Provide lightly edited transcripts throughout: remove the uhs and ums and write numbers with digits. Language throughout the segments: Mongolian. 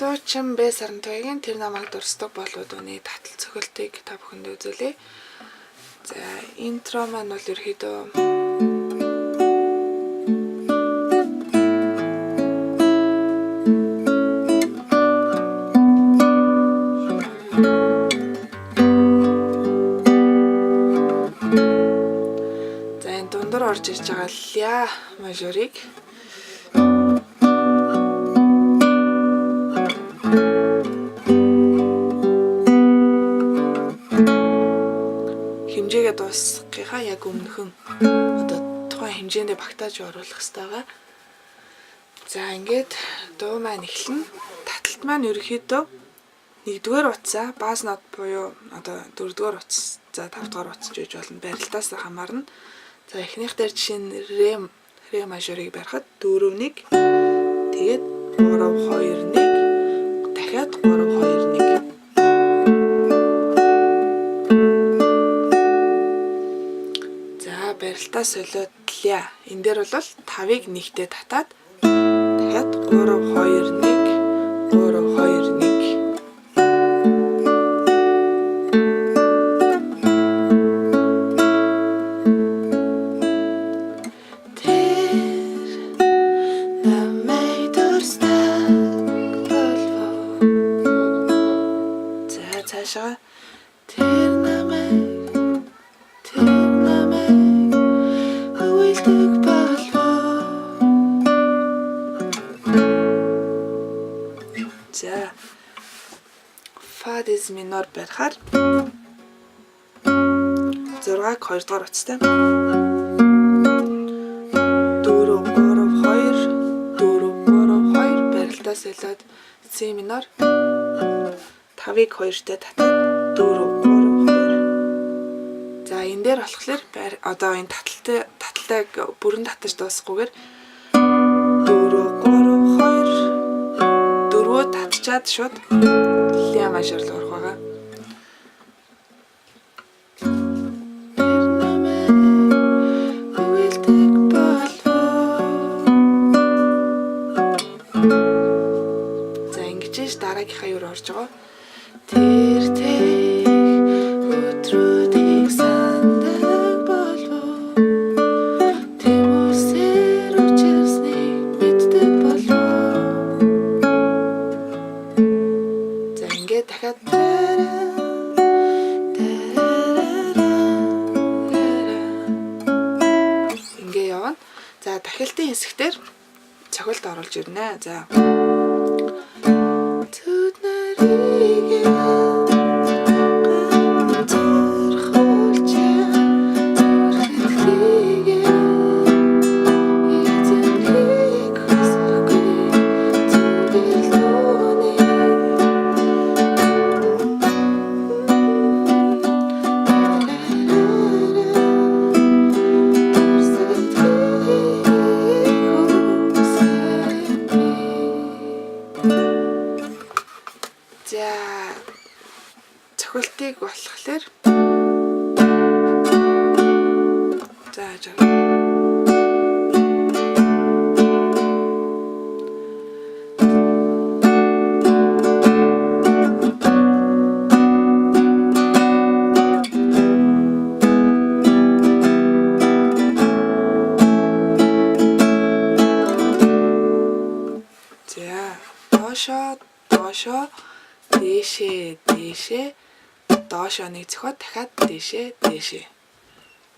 Дуучин Б Сарантойгийн тэр намайг дурсдаг болоод үний татал цохилтыг та бүхэнд үзүүлье. За, интро маань бол ерөөдөө за энэ дундуур орж ирж байгаа ля мажорыг хэмжээгээ дуусгахынхаа яг өмнөхөн одоо тухайн хэмжээндээ багтааж оруулах хэрэгтэй байгаа. За ингээд дуу маань эхэлнэ. Таталт маань ерөөхдөө 1-р утсаа баз нот буюу одоо 4-р утас, за 5-р утас гэж болно. Барилтаас хамаарна. За эхнийх дээр жишээ нь ре мажорыг барихад 4-1 тэгээд 3-2-1 дахиад 3-2-1. Барилтаа солиод ля. Энэ дээр бол 5-ыг 1-тэй татаад дахиад 3-2-1 3-2-1. За цаашаа фа диез минор барихаар 6-г 2-р утастай 4-3-2 барилтаа солиод си минор 5-ыг 2-тэй татаад 4-3-2. За энэ дээр болохоор одоо энэ таталтайг бүрэн татаж дуусгахгүйгээр 4-3-2 татчаад шууд ля мажор руу орох байгаа. За ингэж дараагийнхаа юу орж байгаа. Тэр өдрүүдийг сандаг болов. Тэмүүсээр учирсныг мэддэг болов. За ингээд дахиад ингээ явна. За дахилтын хэсэгтэр цохилт оруулж ирнэ. За цохилтыг болохоор за доошоо дээшээ доошоо нэг цохоод дахиад дээшээ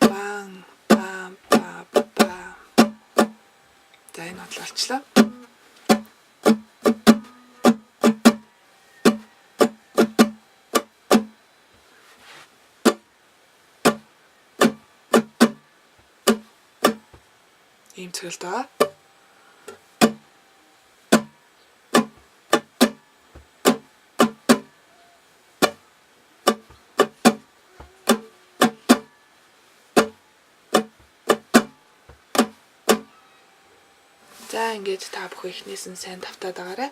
бам бам бам бам. За энэ бодлоочлаа. Ийм цохилт байгаа. За ингээд та бүхэн эхнээс нь сайн тавтаад байгаарай.